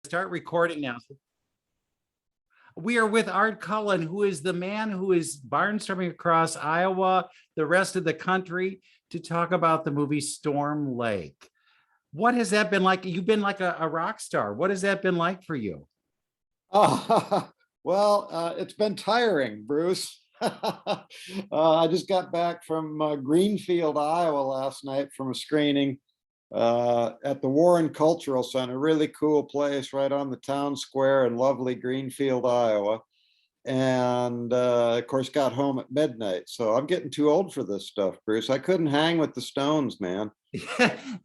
start recording now. We are with Art Cullen, who is the man who is barnstorming across Iowa, the rest of the country, to talk about the movie Storm Lake. What has that been like? You've been like a rock star. What has that been like for you? It's been tiring, Bruce. I just got back from Greenfield, Iowa last night from a screening at the Warren Cultural Center, really cool place right on the town square in lovely Greenfield, Iowa. And of course, got home at midnight. So I'm getting too old for this stuff, Bruce. I couldn't hang with the Stones, man.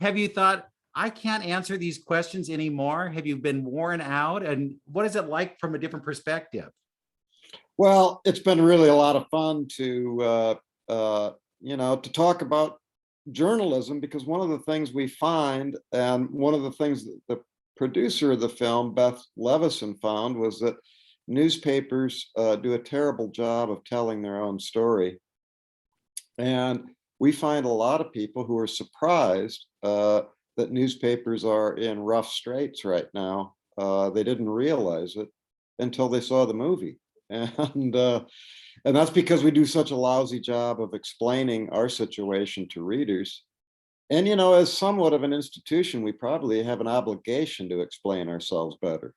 Have you thought, I can't answer these questions anymore? Have you been worn out? And what is it like from a different perspective? Well, it's been really a lot of fun to to talk about journalism, because one of the things we find, and one of the things that the producer of the film, Beth Levison, found, was that newspapers do a terrible job of telling their own story. And we find a lot of people who are surprised that newspapers are in rough straits right now. They didn't realize it until they saw the movie. And that's because we do such a lousy job of explaining our situation to readers. And, as somewhat of an institution, we probably have an obligation to explain ourselves better.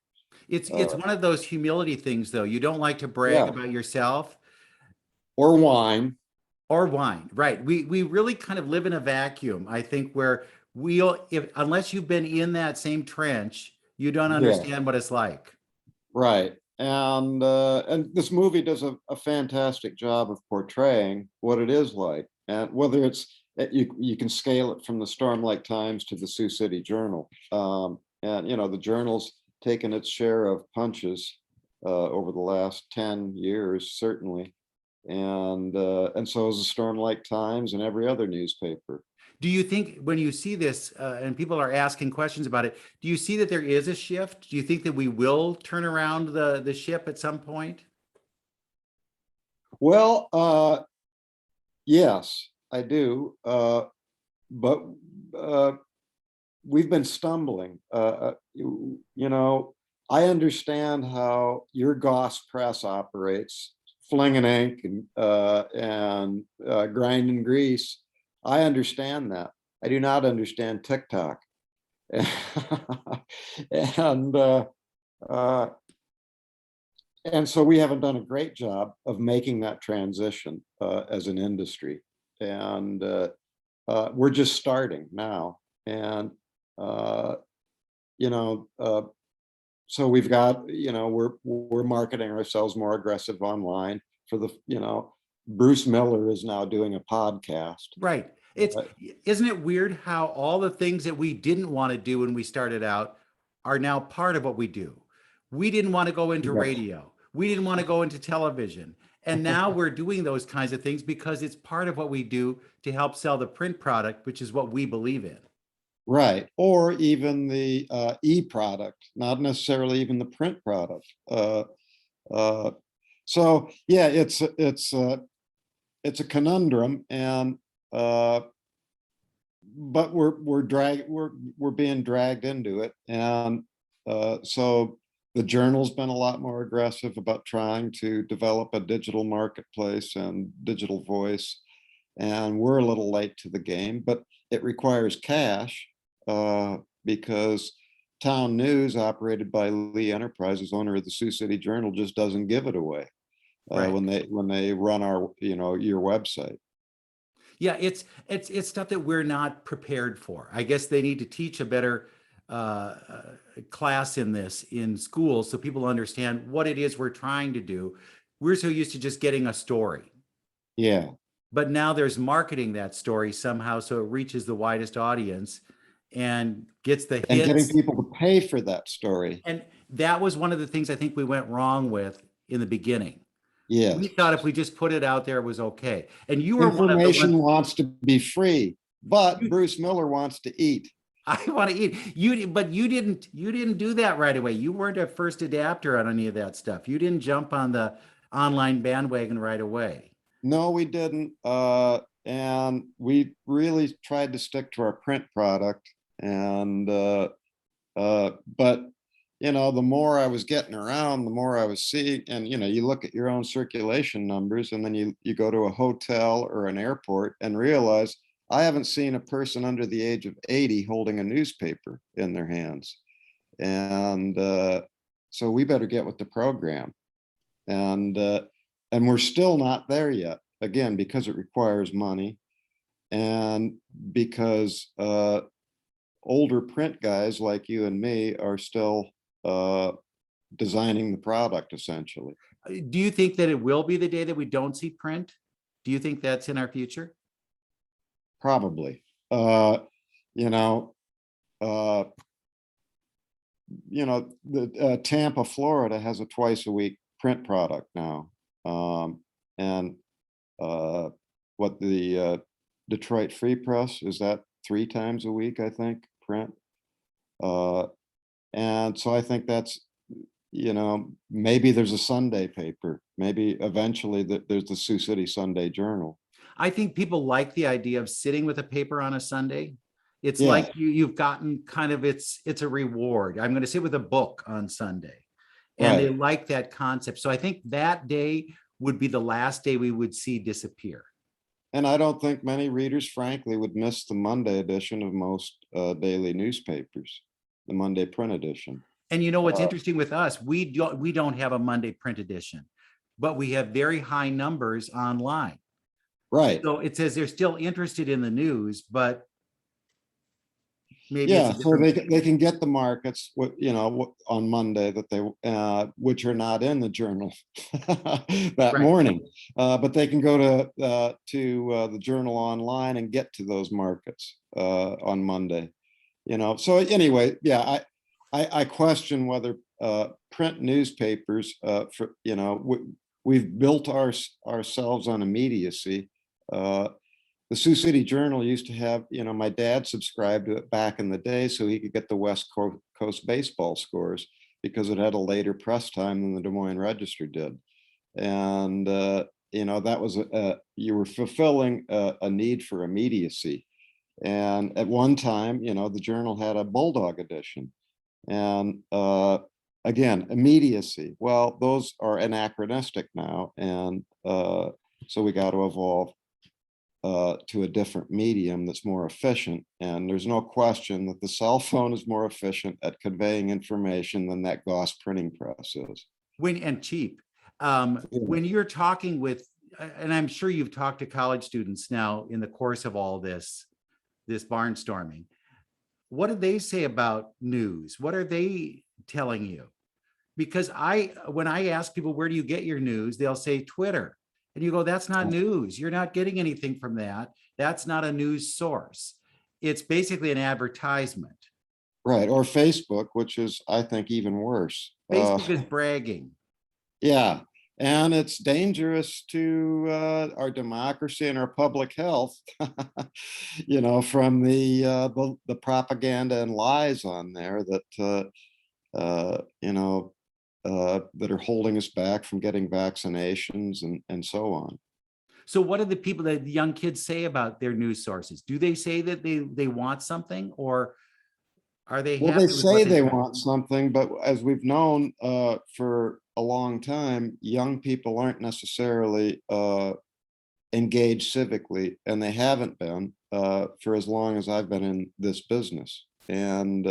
It's one of those humility things, though. You don't like to brag about yourself. Or wine. Or wine, right. We really kind of live in a vacuum, I think, where unless you've been in that same trench, you don't understand what it's like. Right. And this movie does a fantastic job of portraying what it is like, and whether it's you can scale it from the Storm Lake Times to the Sioux City Journal, and the Journal's taken its share of punches over the last 10 years, certainly, and so is the Storm Lake Times and every other newspaper. Do you think, when you see this and people are asking questions about it, do you see that there is a shift? Do you think that we will turn around the ship at some point? Well, yes, I do. But we've been stumbling. I understand how your Goss press operates, flinging ink and grinding grease. I understand that. I do not understand TikTok. And so we haven't done a great job of making that transition as an industry. And we're just starting now. And, so we've got, we're marketing ourselves more aggressive online for the, Bruce Miller is now doing a podcast. Right. Isn't it weird how all the things that we didn't want to do when we started out are now part of what we do? We didn't want to go into radio. We didn't want to go into television. And now we're doing those kinds of things because it's part of what we do to help sell the print product, which is what we believe in. Right. Or even the e-product, not necessarily even the print product. So yeah, it's a conundrum, and but we're being dragged into it, and so the Journal's been a lot more aggressive about trying to develop a digital marketplace and digital voice, and we're a little late to the game, but it requires cash because Town News, operated by Lee Enterprises, owner of the Sioux City Journal, just doesn't give it away. Right. when they run our your website. Yeah, it's stuff that we're not prepared for. I guess they need to teach a better class in this in schools so people understand what it is we're trying to do. We're so used to just getting a story. Yeah. But now there's marketing that story somehow so it reaches the widest audience and gets the hits. And getting people to pay for that story. And that was one of the things I think we went wrong with in the beginning. Yeah, we thought if we just put it out there, it was okay. And you were information wants to be free, but Bruce Miller wants to eat. I want to eat. But you didn't do that right away. You weren't a first adapter on any of that stuff. You didn't jump on the online bandwagon right away. No, we didn't. And we really tried to stick to our print product. And but the more I was getting around, the more I was seeing, and you look at your own circulation numbers, and then you go to a hotel or an airport and realize I haven't seen a person under the age of 80 holding a newspaper in their hands. And so we better get with the program. And we're still not there yet. Again, because it requires money, and because older print guys like you and me are still designing the product, essentially. Do you think that it will be the day that we don't see print? Do you think that's in our future? Probably. You know, uh, the Tampa, Florida has a twice a week print product now. And what the Detroit Free Press, is that 3 times a week, I think, print. And so I think that's, maybe there's a Sunday paper, maybe eventually there's the Sioux City Sunday Journal. I think people like the idea of sitting with a paper on a Sunday. It's Yeah. like you've gotten kind of, it's a reward. I'm going to sit with a book on Sunday. And they Right. like that concept. So I think that day would be the last day we would see disappear. And I don't think many readers, frankly, would miss the Monday edition of most daily newspapers, the Monday print edition. And you know what's Uh, interesting with us? We don't have a Monday print edition, but we have very high numbers online. Right. So it says they're still interested in the news, but maybe Yeah, it's a so different. they can get the markets, on Monday that they, which are not in the journal that Right. morning. But they can go to the journal online and get to those markets on Monday. So anyway, yeah, I question whether print newspapers, we've built ourselves on immediacy. The Sioux City Journal used to have, my dad subscribed to it back in the day so he could get the West Coast baseball scores, because it had a later press time than the Des Moines Register did. And, that was, you were fulfilling a need for immediacy. And at one time, the Journal had a Bulldog edition. And again, immediacy. Well, those are anachronistic now. And so we got to evolve to a different medium that's more efficient. And there's no question that the cell phone is more efficient at conveying information than that Gauss printing press is. And cheap. When you're talking with, and I'm sure you've talked to college students now in the course of all this barnstorming, what do they say about news? What are they telling you? Because when I ask people, where do you get your news? They'll say Twitter. And you go, that's not news. You're not getting anything from that. That's not a news source. It's basically an advertisement. Right. Or Facebook, which is, I think, even worse. Facebook is bragging. Yeah. And it's dangerous to our democracy and our public health, from the propaganda and lies on there that, that are holding us back from getting vaccinations and so on. So what do the young kids say about their news sources? Do they say that they want something, or are they Well, they happy with what say they they got? want something, but as we've known for a long time, young people aren't necessarily engaged civically, and they haven't been for as long as I've been in this business. And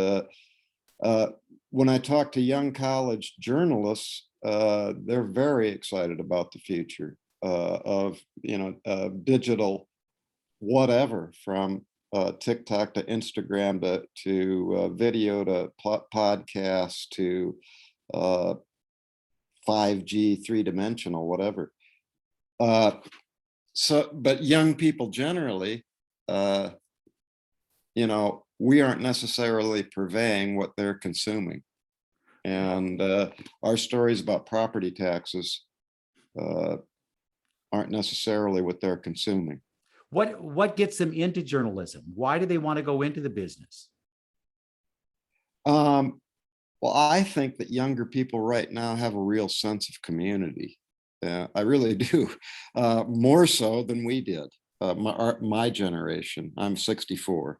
when I talk to young college journalists, they're very excited about the future of digital whatever, from TikTok to Instagram to video to podcast to 5G, 3-dimensional, whatever. But young people generally, we aren't necessarily purveying what they're consuming. And our stories about property taxes aren't necessarily what they're consuming. What gets them into journalism? Why do they want to go into the business? Well, I think that younger people right now have a real sense of community. I really do, more so than we did. My generation. I'm 64,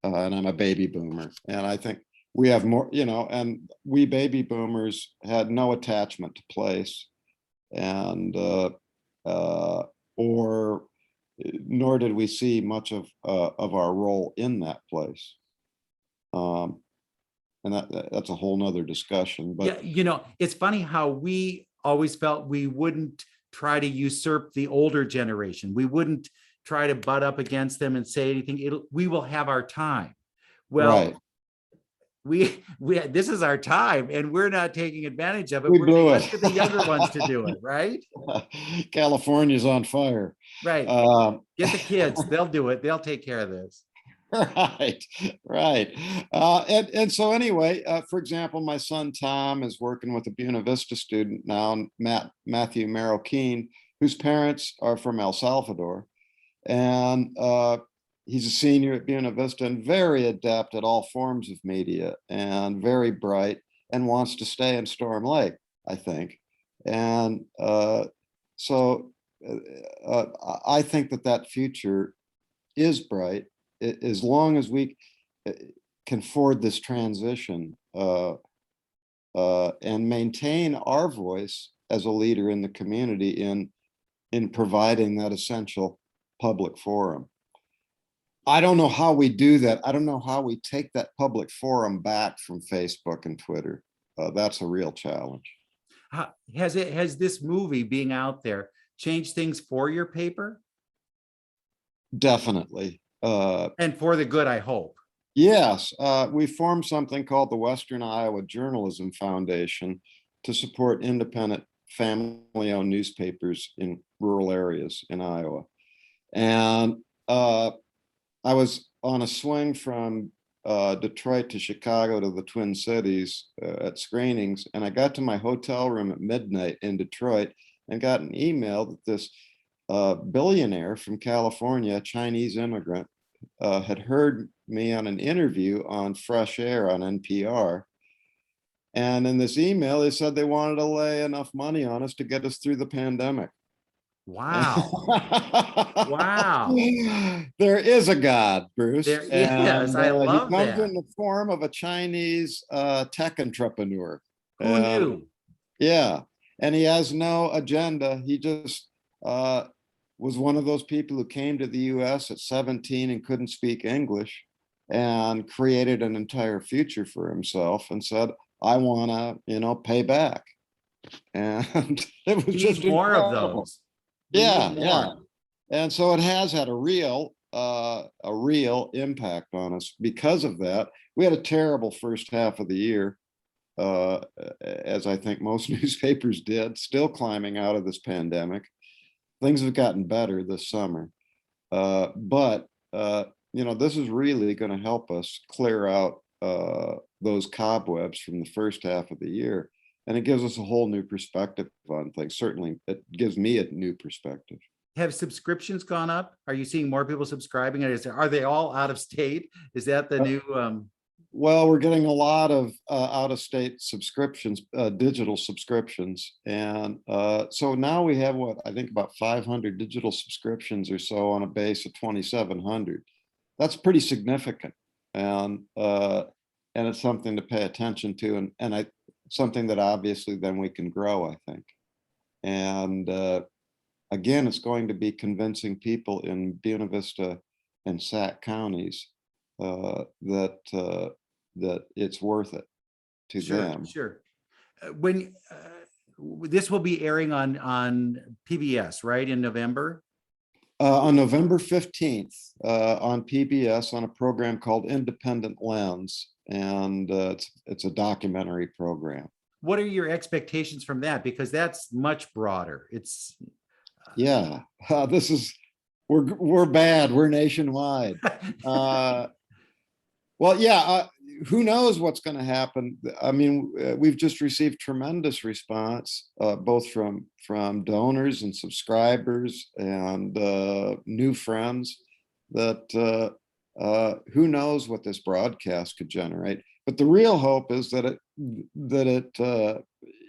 and I'm a baby boomer, and I think we have more, and we baby boomers had no attachment to place, and or nor did we see much of our role in that place. And that's a whole nother discussion. But Yeah, it's funny how we always felt we wouldn't try to usurp the older generation. We wouldn't try to butt up against them and say anything. We will have our time. Well, right, we this is our time, and we're not taking advantage of it. we blew Let's it. get the younger ones to do it, right? California's on fire. Right. Get the kids. They'll do it. They'll take care of this. Right, right. And so anyway, for example, my son Tom is working with a Buena Vista student now, Matthew Merrill Keene, whose parents are from El Salvador. And he's a senior at Buena Vista and very adept at all forms of media and very bright and wants to stay in Storm Lake, I think. And so I think that future is bright, as long as we can forward this transition and maintain our voice as a leader in the community in providing that essential public forum. I don't know how we do that. I don't know how we take that public forum back from Facebook and Twitter. That's a real challenge. Has this movie being out there changed things for your paper? Definitely. And for the good, I hope. Yes, we formed something called the Western Iowa Journalism Foundation to support independent family-owned newspapers in rural areas in Iowa. And I was on a swing from Detroit to Chicago to the Twin Cities at screenings, and I got to my hotel room at midnight in Detroit and got an email that this billionaire from California, a Chinese immigrant, had heard me on an interview on Fresh Air on NPR. And in this email, they said they wanted to lay enough money on us to get us through the pandemic. Wow. Wow. There is a God, Bruce. There is. I love he comes that. in the form of a Chinese tech entrepreneur. Who knew? Yeah. And he has no agenda. He just was one of those people who came to the US at 17 and couldn't speak English and created an entire future for himself and said, I want to, pay back. And it was just more incredible. of those. Yeah, yeah. And so it has had a real impact on us because of that. We had a terrible first half of the year, as I think most newspapers did, still climbing out of this pandemic. Things have gotten better this summer, but this is really going to help us clear out those cobwebs from the first half of the year, and it gives us a whole new perspective on things. Certainly, it gives me a new perspective. Have subscriptions gone up? Are you seeing more people subscribing? Are they all out of state? Is that the new? Well, we're getting a lot of out-of-state subscriptions, digital subscriptions. And so now we have I think about 500 digital subscriptions or so on a base of 2,700. That's pretty significant. And it's something to pay attention to. And something that obviously then we can grow, I think. And again, it's going to be convincing people in Buena Vista and Sac counties that it's worth it to them. Sure. When this will be airing on PBS, right, in November? On November 15th on PBS on a program called Independent Lens, and it's a documentary program. What are your expectations from that? Because that's much broader. It's yeah, we're bad. We're nationwide. Well, yeah, who knows what's going to happen? I mean, we've just received tremendous response, both from donors and subscribers and new friends. That who knows what this broadcast could generate? But the real hope is that it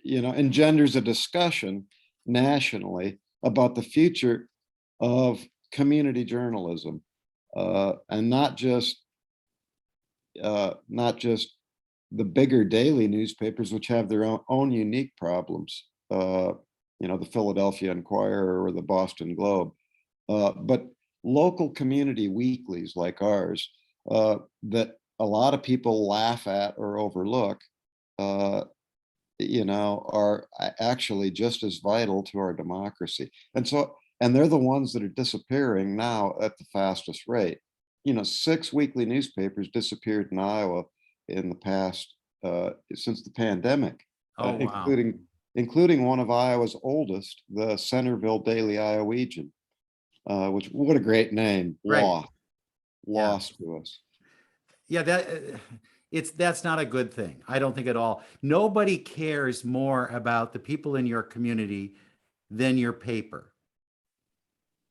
engenders a discussion nationally about the future of community journalism, and not just the bigger daily newspapers, which have their own unique problems, the Philadelphia Inquirer or the Boston Globe, but local community weeklies like ours, that a lot of people laugh at or overlook, are actually just as vital to our democracy. And they're the ones that are disappearing now at the fastest rate. 6 weekly newspapers disappeared in Iowa in the past, since the pandemic, Oh, wow. including one of Iowa's oldest, the Centerville Daily Iowegian, which, what a great name, Right. lost to us. Yeah, that's not a good thing. I don't think at all. Nobody cares more about the people in your community than your paper.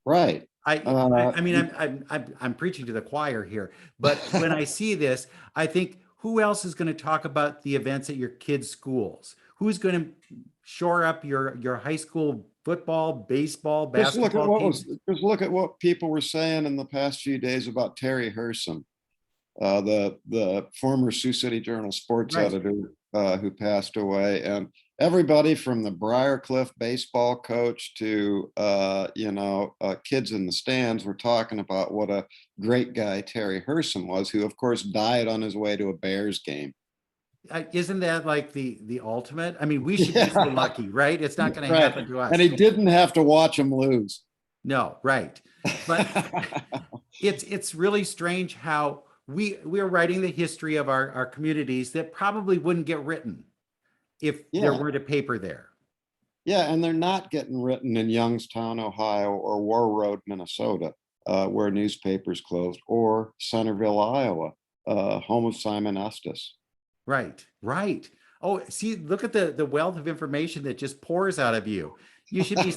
Right. I mean, I'm preaching to the choir here, but when I see this, I think, who else is going to talk about the events at your kids' schools? Who's going to shore up your high school football, baseball, basketball teams? Just look at what people were saying in the past few days about Terry Herson, the former Sioux City Journal sports Right. editor, who passed away, and everybody from the Briarcliff baseball coach to kids in the stands were talking about what a great guy Terry Herson was, who of course died on his way to a Bears game. Isn't that like the ultimate? I mean, we should be so lucky, right? It's not going to Right. happen to us. And he didn't have to watch him lose. No, right. But it's really strange how we're writing the history of our communities that probably wouldn't get written if there weren't a paper there. Yeah, and they're not getting written in Youngstown, Ohio, or War Road, Minnesota, where newspapers closed, or Centerville, Iowa, home of Simon Estes. Right, right. Oh, see, look at the wealth of information that just pours out of you. You should be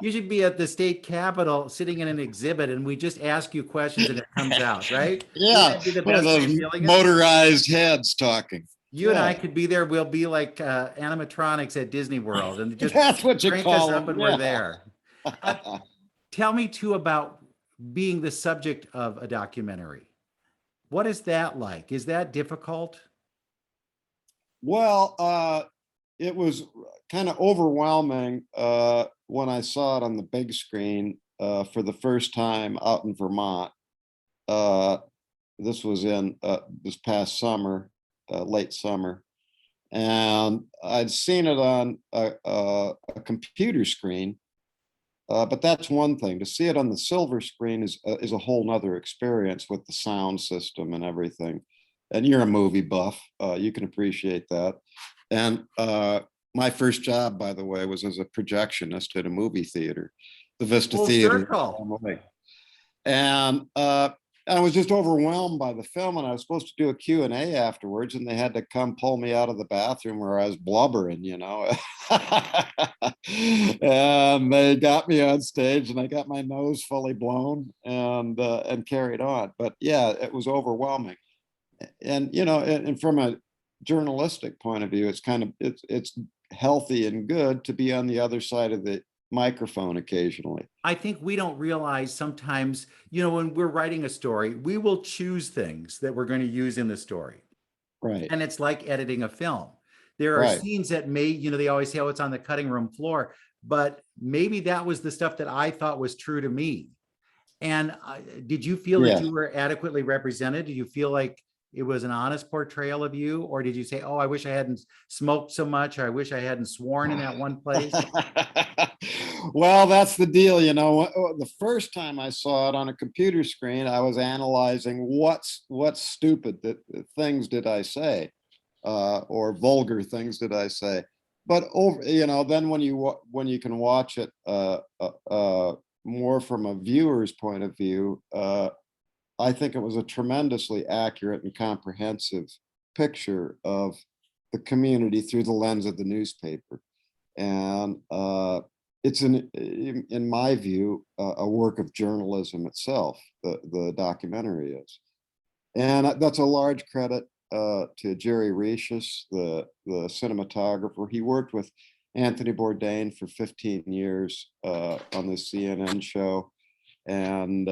you should be at the state capitol sitting in an exhibit, and we just ask you questions and it comes out, right? Yeah, That'd be the one of best way those of feeling it. motorized heads talking. You and I could be there. We'll be like animatronics at Disney World, and just That's what you crank us call up them. and we're there. Tell me too about being the subject of a documentary. What is that like? Is that difficult? Well, it was kind of overwhelming when I saw it on the big screen for the first time out in Vermont. This was in this past summer, late summer, and I'd seen it on a computer screen. But that's one thing. To see it on the silver screen is a whole nother experience with the sound system and everything. And you're a movie buff, you can appreciate that. And my first job, by the way, was as a projectionist at a movie theater, the Vista Full Theater. circle. And I was just overwhelmed by the film, and I was supposed to do a Q&A afterwards, and they had to come pull me out of the bathroom where I was blubbering, and they got me on stage, and I got my nose fully blown and carried on. But yeah, it was overwhelming. And and from a journalistic point of view, it's healthy and good to be on the other side of the microphone occasionally. I think we don't realize sometimes, when we're writing a story, we will choose things that we're going to use in the story. Right. And it's like editing a film. There are Right. scenes that they always say, oh, it's on the cutting room floor, but maybe that was the stuff that I thought was true to me. And did you feel that you were adequately represented? Did you feel like it was an honest portrayal of you? Or did you say, oh, I wish I hadn't smoked so much, or I wish I hadn't sworn in that one place? Well, that's the deal. The first time I saw it on a computer screen, I was analyzing what stupid things did I say, or vulgar things did I say. But then when you can watch it more from a viewer's point of view, I think it was a tremendously accurate and comprehensive picture of the community through the lens of the newspaper. And it's in my view, a work of journalism itself, the documentary is. And that's a large credit to Jerry Rishis, the cinematographer. He worked with Anthony Bourdain for 15 years on the CNN show. And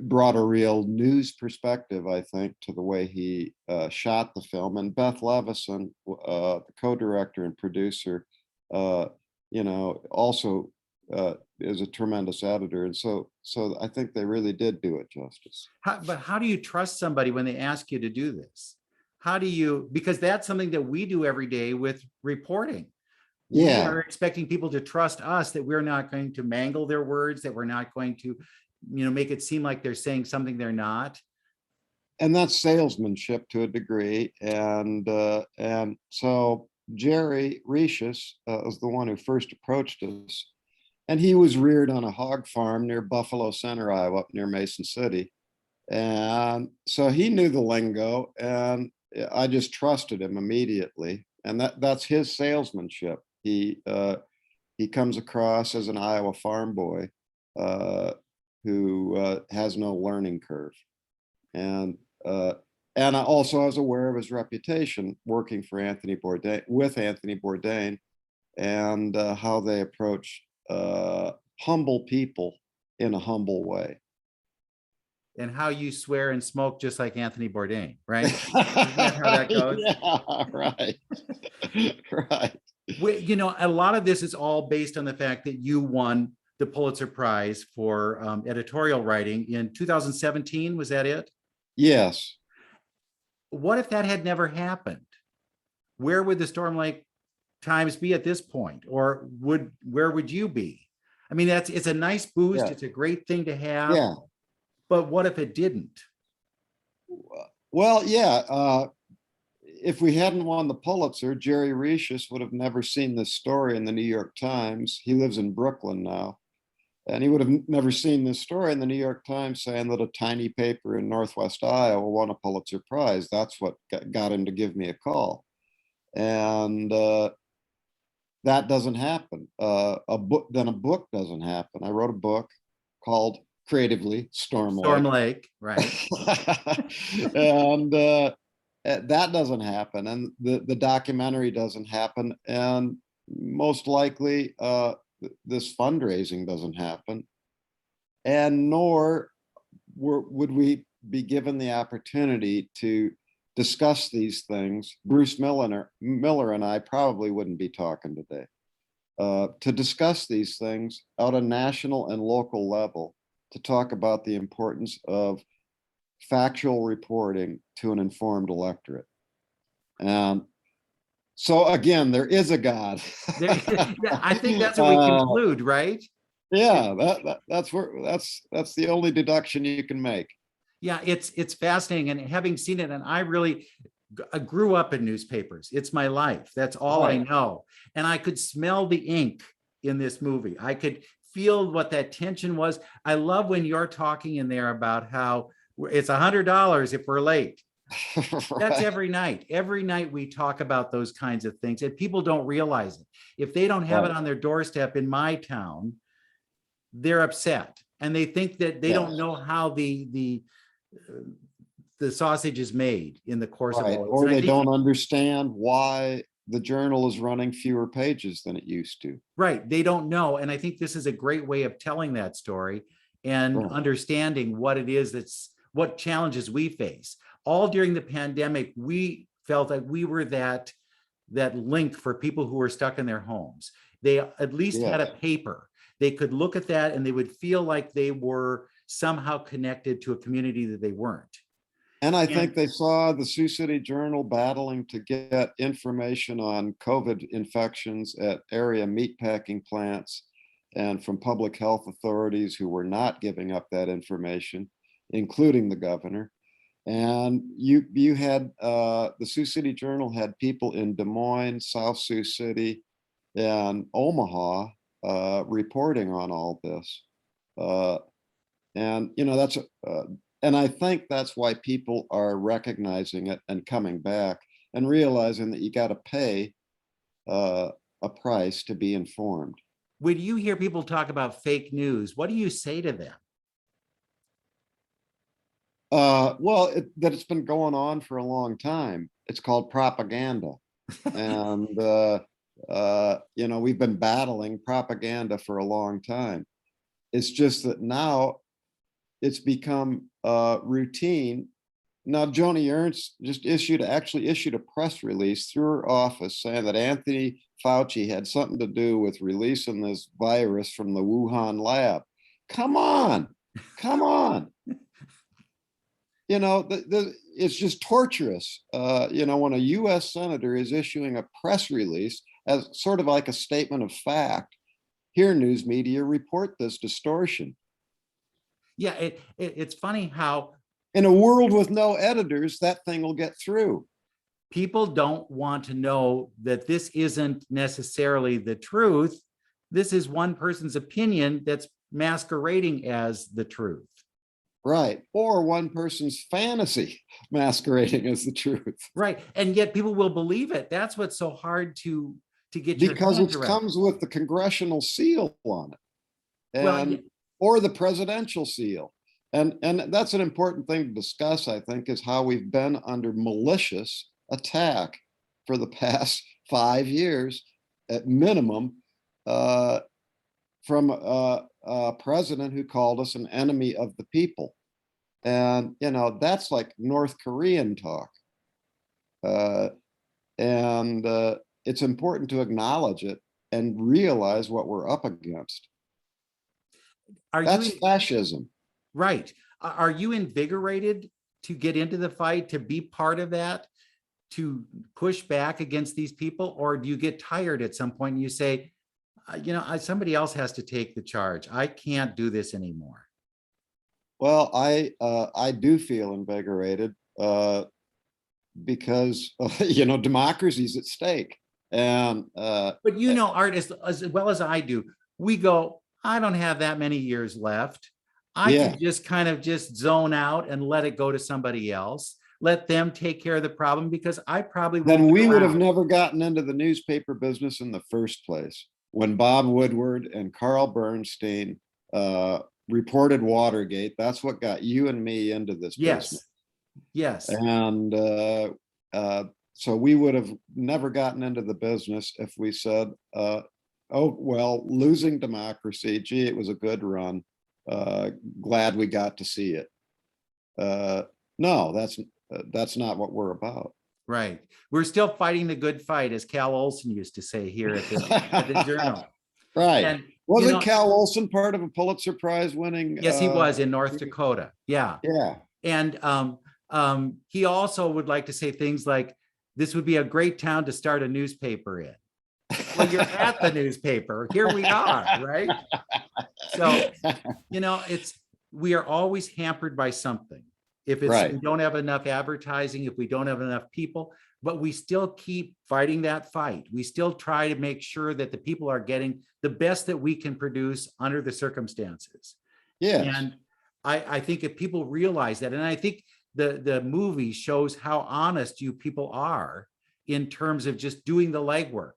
brought a real news perspective, I think, to the way he shot the film. And Beth Levison, the co-director and producer, also is a tremendous editor. And so I think they really did do it justice. But how do you trust somebody when they ask you to do this? How do you, because that's something that we do every day with reporting. We Yeah. are expecting people to trust us, that we're not going to mangle their words, that we're not going to, make it seem like they're saying something they're not. And that's salesmanship to a degree. And so Jerry Rishus was the one who first approached us. And he was reared on a hog farm near Buffalo Center, Iowa, up near Mason City. And so he knew the lingo, and I just trusted him immediately. And that's his salesmanship. He comes across as an Iowa farm boy who has no learning curve. And I also was aware of his reputation working for Anthony Bourdain, with Anthony Bourdain, and how they approach humble people in a humble way. And how you swear and smoke just like Anthony Bourdain, right? Isn't that how that goes? Yeah, right. Right. A lot of this is all based on the fact that you won the Pulitzer Prize for editorial writing in 2017. Was that it? Yes. What if that had never happened? Where would the Storm Lake Times be at this point? Or where would you be? I mean, it's a nice boost. Yeah. It's a great thing to have. Yeah. But what if it didn't? Well, yeah. If we hadn't won the Pulitzer, Jerry Rishus would have never seen this story in the New York Times. He lives in Brooklyn now. And he would have never seen this story in the New York Times saying that a tiny paper in Northwest Iowa won a Pulitzer Prize. That's what got him to give me a call. And that doesn't happen. A book doesn't happen. I wrote a book called creatively Storm Lake, right? And that doesn't happen, and the documentary doesn't happen, and most likely this fundraising doesn't happen, and nor would we be given the opportunity to discuss these things. Bruce Miller and I probably wouldn't be talking today to discuss these things at a national and local level, to talk about the importance of factual reporting to an informed electorate. So again, there is a God. Yeah, I think that's what we conclude, right? Yeah, that's the only deduction you can make. Yeah, it's fascinating, and having seen it, and I grew up in newspapers. It's my life. That's all I know. And I could smell the ink in this movie. I could feel what that tension was. I love when you're talking in there about how it's $100 if we're late. That's every night. Every night we talk about those kinds of things, and people don't realize it. If they don't have it on their doorstep in my town, they're upset, and they think that they don't know how the sausage is made in the course of all this. Or they don't understand why the journal is running fewer pages than it used to. Right. They don't know. And I think this is a great way of telling that story and understanding what it is what challenges we face. All during the pandemic, we felt like we were that link for people who were stuck in their homes. They at least had a paper. They could look at that and they would feel like they were somehow connected to a community that they weren't. And I think they saw the Sioux City Journal battling to get information on COVID infections at area meatpacking plants and from public health authorities who were not giving up that information, including the governor. And you had the Sioux City Journal had people in Des Moines, South Sioux City, and Omaha reporting on all this. And that's and I think that's why people are recognizing it and coming back and realizing that you got to pay a price to be informed. When you hear people talk about fake news, what do you say to them? Well, that it's been going on for a long time. It's called propaganda. And, we've been battling propaganda for a long time. It's just that now it's become routine. Now, Joni Ernst just actually issued a press release through her office saying that Anthony Fauci had something to do with releasing this virus from the Wuhan lab. Come on, come on. You know, it's just torturous. You know, when a US senator is issuing a press release as sort of like a statement of fact, here news media report this distortion. Yeah, it's funny how In a world with no editors, that thing will get through. people don't want to know that this isn't necessarily the truth. This is one person's opinion that's masquerading as the truth. Right. Or one person's fantasy masquerading as the truth. Right. And yet people will believe it. That's what's so hard to get your Because hands it around. comes with the congressional seal on it. And or the presidential seal. And that's an important thing to discuss, I think, is how we've been under malicious attack for the past 5 years at minimum, from a president who called us an enemy of the people. And, you know, that's like North Korean talk. And it's important to acknowledge it and realize what we're up against. That's fascism. Right. Are you invigorated to get into the fight, to be part of that, to push back against these people? Or do you get tired at some point and you say, you know, somebody else has to take the charge. I can't do this anymore. Well, I do feel invigorated because, you know, democracy's at stake. And but you know, Art, as well as I do, we go, I don't have that many years left. I can just kind of just zone out and let it go to somebody else. Let them take care of the problem, because I probably won't. Then we would have never gotten into the newspaper business in the first place. When Bob Woodward and Carl Bernstein reported Watergate, that's what got you and me into this business. Yes. And so we would have never gotten into the business if we said, oh, well, losing democracy, gee, it was a good run. Glad we got to see it. No, that's not what we're about. Right. We're still fighting the good fight, as Cal Olson used to say here at the Journal. Right. And, wasn't Cal Olson part of a Pulitzer Prize winning? Yes, he was, in North Dakota. Yeah. Yeah. And he also would like to say things like, this would be a great town to start a newspaper in. Well, you're at the newspaper. Here we are, right? So, you know, we are always hampered by something. If it's we don't have enough advertising, if we don't have enough people, but we still keep fighting that fight. We still try to make sure that the people are getting the best that we can produce under the circumstances. Yeah. And I think if people realize that, and I think the movie shows how honest you people are in terms of just doing the legwork.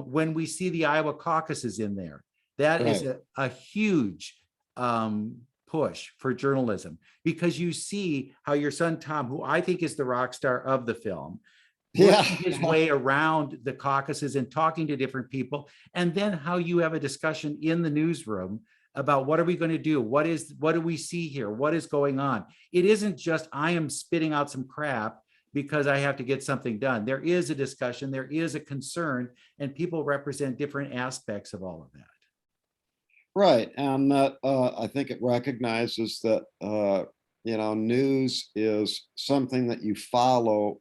When we see the Iowa caucuses in there, that is a huge push for journalism, because you see how your son Tom, who I think is the rock star of the film, working his way around the caucuses and talking to different people, and then how you have a discussion in the newsroom about what are we going to do? What do we see here? What is going on? It isn't just I am spitting out some crap because I have to get something done. There is a discussion, there is a concern, and people represent different aspects of all of that. Right. And I think it recognizes that, you know, news is something that you follow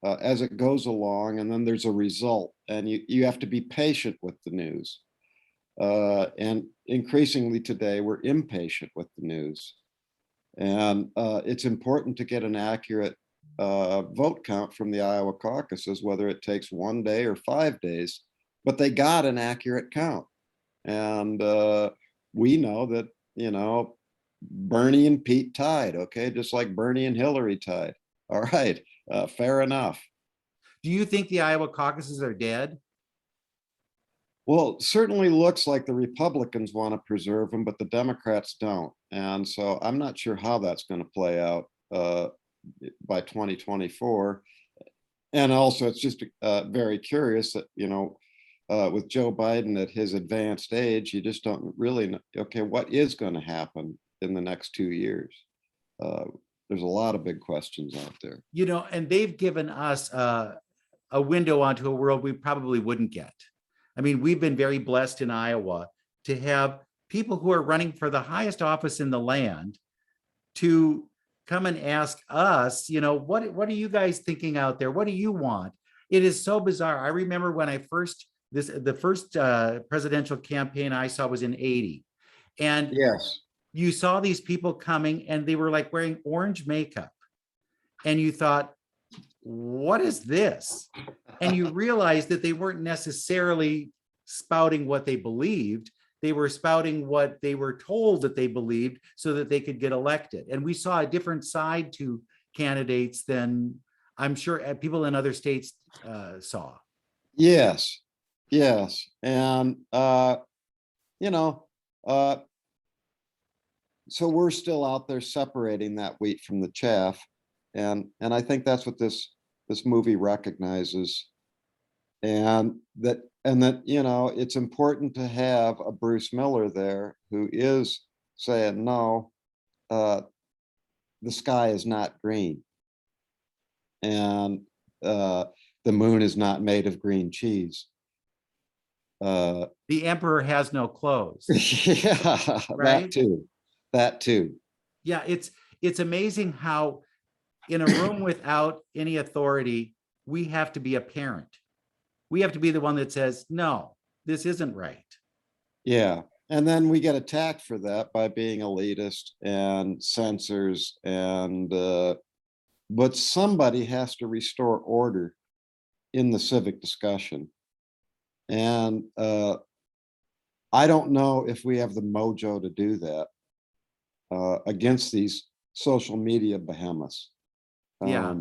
as it goes along, and then there's a result, and you have to be patient with the news. And increasingly today, we're impatient with the news. And it's important to get an accurate vote count from the Iowa caucuses, whether it takes 1 day or 5 days, but they got an accurate count. And we know that, you know, Bernie and Pete tied, okay, just like Bernie and Hillary tied. All right, fair enough. Do you think the Iowa caucuses are dead? Well, it certainly looks like the Republicans want to preserve them, but the Democrats don't. And so I'm not sure how that's going to play out by 2024. And also, it's just very curious that, you know, with Joe Biden at his advanced age, you just don't really know, okay, what is going to happen in the next 2 years. There's a lot of big questions out there. And they've given us a window onto a world we probably wouldn't get. I mean, we've been very blessed in Iowa to have people who are running for the highest office in the land to come and ask us, what are you guys thinking out there? What do you want? It is so bizarre. I remember when the first presidential campaign I saw was in 80. And yes, you saw these people coming and they were like wearing orange makeup. And you thought, what is this? And you realized that they weren't necessarily spouting what they believed. They were spouting what they were told that they believed so that they could get elected. And we saw a different side to candidates than I'm sure people in other states saw. yes, yes. And, you know, so we're still out there separating that wheat from the chaff. And I think that's what this movie recognizes. And that, it's important to have a Bruce Miller there who is saying, no, the sky is not green. And the moon is not made of green cheese. The emperor has no clothes. Yeah, right? That too. Yeah, it's amazing how in a room without any authority, we have to be a parent. We have to be the one that says, no, this isn't right. Yeah. And then we get attacked for that by being elitist and censors. And but somebody has to restore order in the civic discussion. And I don't know if we have the mojo to do that against these social media behemoths. Yeah.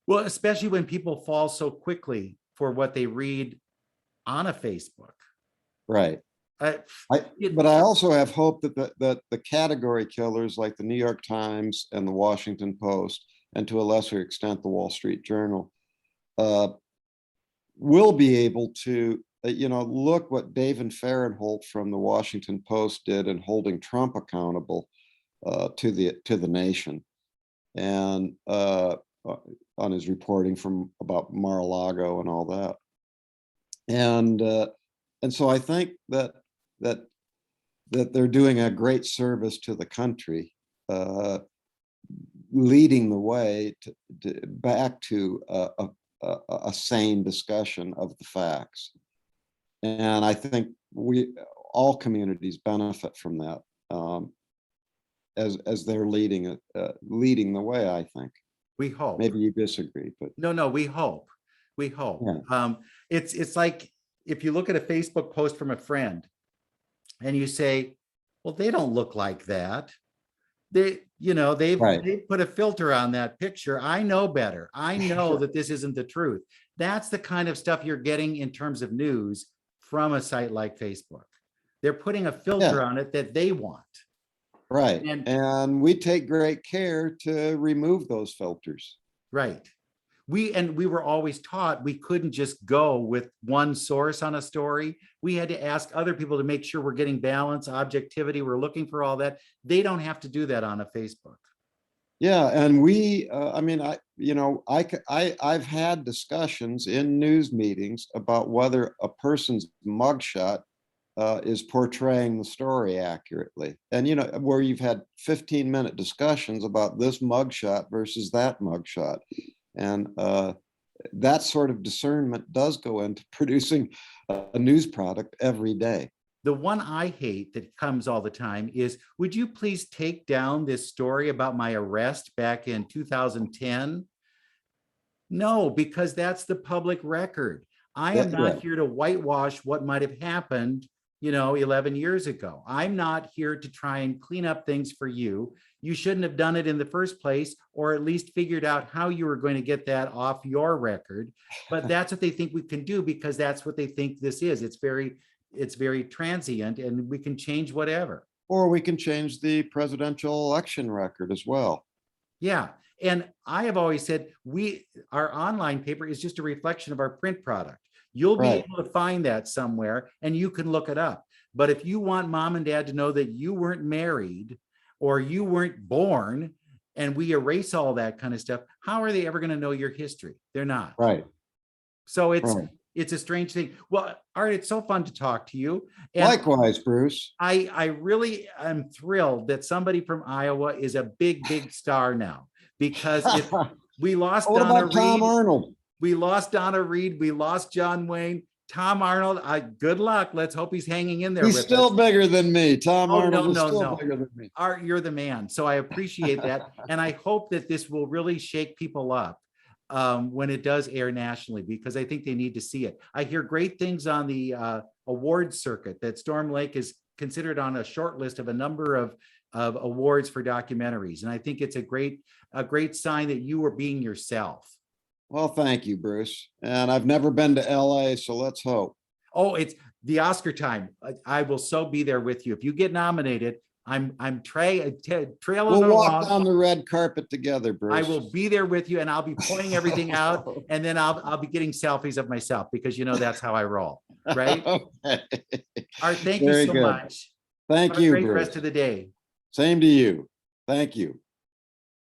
Well, especially when people fall so quickly for what they read on a Facebook. Right. But I also have hope that the category killers like the New York Times and the Washington Post, and to a lesser extent the Wall Street Journal, will be able to, look what David Fahrenthold from the Washington Post did in holding Trump accountable to the nation, and on his reporting about Mar-a-Lago and all that, and so I think that they're doing a great service to the country, leading the way back to a sane discussion of the facts. And I think all communities benefit from that, as they're leading the way, I think. We hope. Maybe you disagree, but no, we hope. Yeah. It's like if you look at a Facebook post from a friend and you say, well, they don't look like that. They've put a filter on that picture. I know better. I know that this isn't the truth. That's the kind of stuff you're getting in terms of news from a site like Facebook. They're putting a filter on it that they want. Right. And we take great care to remove those filters. Right. We were always taught we couldn't just go with one source on a story. We had to ask other people to make sure we're getting balance, objectivity. We're looking for all that. They don't have to do that on a Facebook. Yeah. And I've had discussions in news meetings about whether a person's mugshot is portraying the story accurately. And, where you've had 15-minute discussions about this mugshot versus that mugshot. And that sort of discernment does go into producing a news product every day. The one I hate that comes all the time is, would you please take down this story about my arrest back in 2010? No, because that's the public record. I am not here to whitewash what might have happened 11 years ago. I'm not here to try and clean up things for you. You shouldn't have done it in the first place, or at least figured out how you were going to get that off your record. But that's what they think we can do, because that's what they think this is. It's very transient, and we can change whatever. Or we can change the presidential election record as well. Yeah. And I have always said our online paper is just a reflection of our print product. You'll be able to find that somewhere and you can look it up. But if you want mom and dad to know that you weren't married or you weren't born, and we erase all that kind of stuff, how are they ever going to know your history? They're not. Right. So Right. it's a strange thing. Well, Art, it's so fun to talk to you. And Likewise, Bruce. I really am thrilled that somebody from Iowa is a big star now, because if we lost What Donna about Tom Reed, Arnold? we lost Donna Reed, we lost John Wayne, Tom Arnold. Good luck. Let's hope he's hanging in there He's with still us. bigger than me. Tom Oh, Arnold is no, still no. bigger than me. Art, you're the man. So I appreciate that. And I hope that this will really shake people up when it does air nationally, because I think they need to see it. I hear great things on the awards circuit, that Storm Lake is considered on a short list of a number of awards for documentaries. And I think it's a great sign that you are being yourself. Well, thank you, Bruce. And I've never been to LA, so let's hope. Oh, it's the Oscar time. I will so be there with you. If you get nominated, I'm trailing We'll walk along. down the red carpet together, Bruce. I will be there with you, and I'll be pointing everything out, and then I'll be getting selfies of myself, because that's how I roll, right? Okay. Art, thank you Very so good. much. Thank Have a you, great Bruce. rest of the day. Same to you. Thank you.